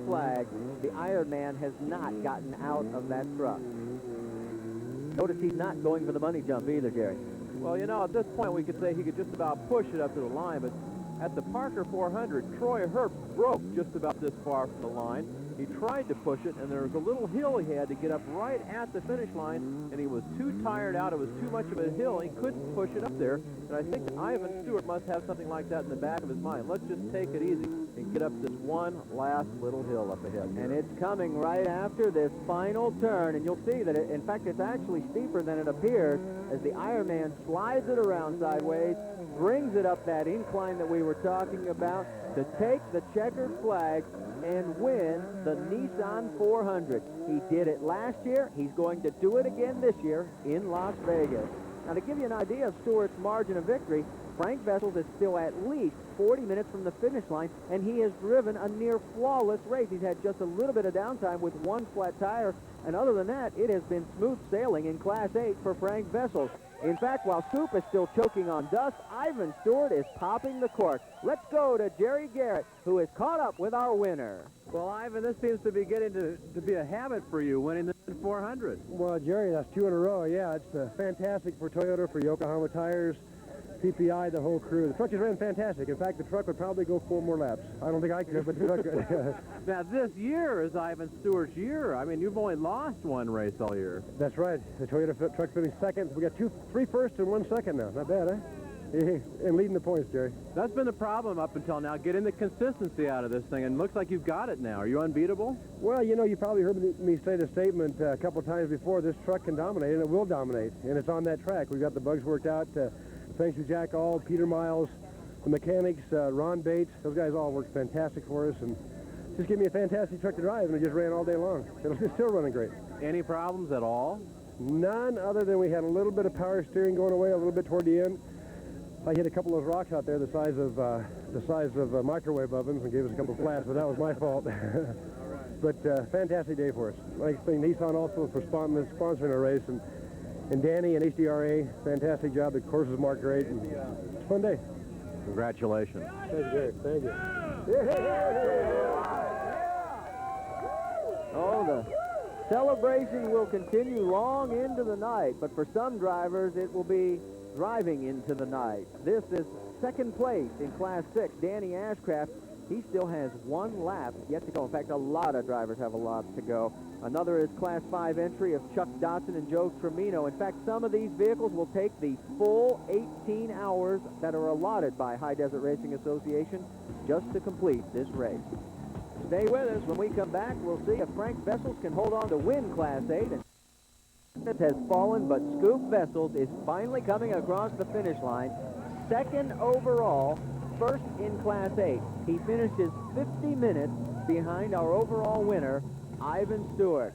flag, the Ironman has not gotten out of that truck. Notice he's not going for the money jump either, Jerry. Well, you know, at this point we could say he could just about push it up to the line, but at the Parker 400, Troy Herbst broke just about this far from the line. He tried to push it, and there was a little hill he had to get up right at the finish line, and he was too tired out. It was too much of a hill. He couldn't push it up there, and I think Ivan Stewart must have something like that in the back of his mind. Let's just take it easy and get up this one last little hill up ahead. And it's coming right after this final turn, and you'll see that, in fact, it's actually steeper than it appears as the Ironman slides it around sideways, brings it up that incline that we were talking about to take the checkered flag and win the Nissan 400. He did it last year. He's going to do it again this year in Las Vegas. Now, to give you an idea of Stewart's margin of victory, Frank Vessels is still at least 40 minutes from the finish line, and he has driven a near flawless race. He's had just a little bit of downtime with one flat tire, and other than that, it has been smooth sailing in Class 8 for Frank Vessels. In fact, while Scoop is still choking on dust, Ivan Stewart is popping the cork. Let's go to Jerry Garrett, who is caught up with our winner. Well, Ivan, this seems to be getting to be a habit for you, winning the 400. Well, Jerry, that's 2 in a row. Yeah, it's fantastic for Toyota, for Yokohama Tires, PPI, the whole crew. The truck is running fantastic. In fact, the truck would probably go 4 more laps. I don't think I could, but the truck could. Now, this year is Ivan Stewart's year. I mean, you've only lost one race all year. That's right. The Toyota truck finished second. We got 3 firsts and 1 second now. Not bad, huh? And leading the points, Jerry. That's been the problem up until now, getting the consistency out of this thing, and it looks like you've got it now. Are you unbeatable? Well, you know, you probably heard me say the statement a couple of times before. This truck can dominate, and it will dominate, and it's on that track. We've got the bugs worked out. Thanks to Jack All, Peter Miles, the mechanics, Ron Bates. Those guys all worked fantastic for us, and just gave me a fantastic truck to drive, and it just ran all day long. It's still running great. Any problems at all? None, other than we had a little bit of power steering going away a little bit toward the end. I hit a couple of those rocks out there the size of microwave ovens and gave us a couple of flats, but that was my fault. But fantastic day for us. Like I say, Nissan also for sponsoring our race, and Danny and HDRA, fantastic job. The courses marked great, and it's a fun day. Congratulations. Thank you, Derek. Thank you. Oh, the celebration will continue long into the night, but for some drivers, it will be driving into the night. This is second place in Class 6. Danny Ashcraft, he still has 1 lap yet to go. In fact, a lot of drivers have a lot to go. Another is Class 5 entry of Chuck Dotson and Joe Tremino. In fact, some of these vehicles will take the full 18 hours that are allotted by High Desert Racing Association just to complete this race. Stay with us. When we come back, we'll see if Frank Vessels can hold on to win Class 8. It has fallen, but Scoop Vessels is finally coming across the finish line. Second overall, first in Class 8. He finishes 50 minutes behind our overall winner, Ivan Stewart.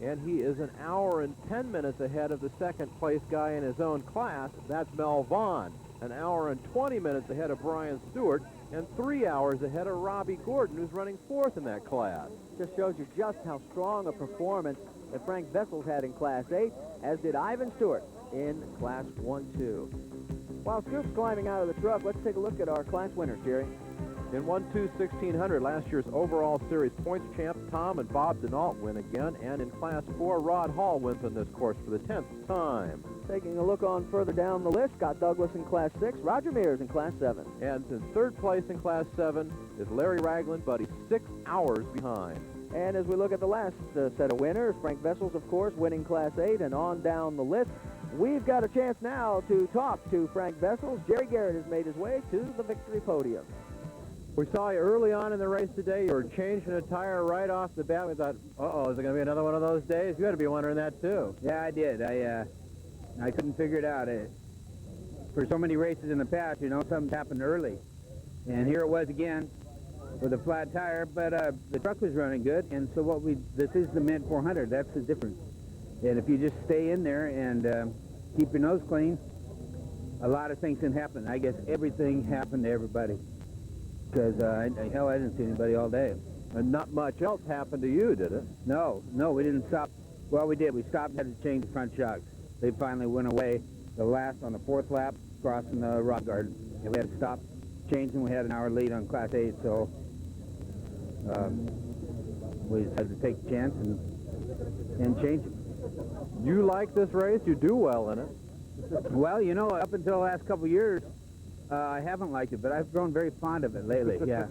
And he is an hour and 10 minutes ahead of the second place guy in his own class. That's Mel Vaughn. An hour and 20 minutes ahead of Brian Stewart, and 3 hours ahead of Robbie Gordon, who's running 4th in that class. Just shows you just how strong a performance that Frank Vessels had in Class 8, as did Ivan Stewart in Class 1-2. While Scoop's climbing out of the truck, let's take a look at our class winners, Jerry. In 1-2-1600, last year's overall series points champ Tom and Bob Denault win again, and in Class 4, Rod Hall wins on this course for the 10th time. Taking a look on further down the list, Scott Douglas in Class 6, Roger Mears in Class 7. And in 3rd place in Class 7 is Larry Ragland, but he's 6 hours behind. And as we look at the last set of winners, Frank Vessels, of course, winning Class 8, and on down the list, we've got a chance now to talk to Frank Vessels. Jerry Garrett has made his way to the victory podium. We saw you early on in the race today. You were changing a tire right off the bat. We thought, uh-oh, is it going to be another one of those days? You had to be wondering that, too. Yeah, I did. I couldn't figure it out. For so many races in the past, you know, something happened early. And here it was again with a flat tire, but the truck was running good, and so this is the Mint 400. That's the difference. And if you just stay in there and keep your nose clean, a lot of things can happen. I guess everything happened to everybody. Because, hell, I didn't see anybody all day. And not much else happened to you, did it? No, we didn't stop. Well, we did. We stopped and had to change the front shocks. They finally went away the last on the 4th lap, crossing the rock garden. And we had to stop changing. We had an hour lead on Class 8, so we decided to take a chance and change it. You like this race? You do well in it. Well, you know, up until the last couple of years, I haven't liked it, but I've grown very fond of it lately, yeah.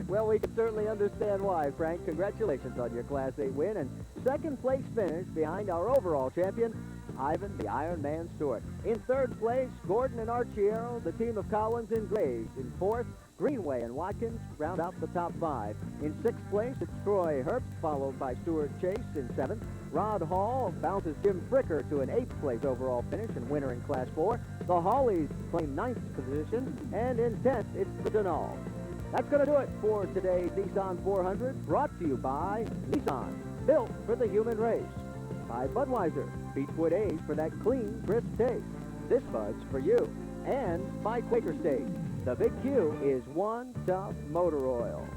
Well, we can certainly understand why, Frank. Congratulations on your Class 8 win and second place finish behind our overall champion, Ivan the Iron Man Stewart. In third place, Gordon and Archiero, the team of Collins and Graves. In fourth, Greenway and Watkins round out the top 5. In sixth place, it's Troy Herbst, followed by Stuart Chase in seventh. Rod Hall bounces Jim Fricker to an 8th place overall finish and winner in Class 4. The Hawleys claim 9th position, and in 10th, it's the Denal. That's going to do it for today's Nissan 400, brought to you by Nissan, built for the human race. By Budweiser, Beechwood Age for that clean, crisp taste. This Bud's for you. And by Quaker State, the Big Q is one tough motor oil.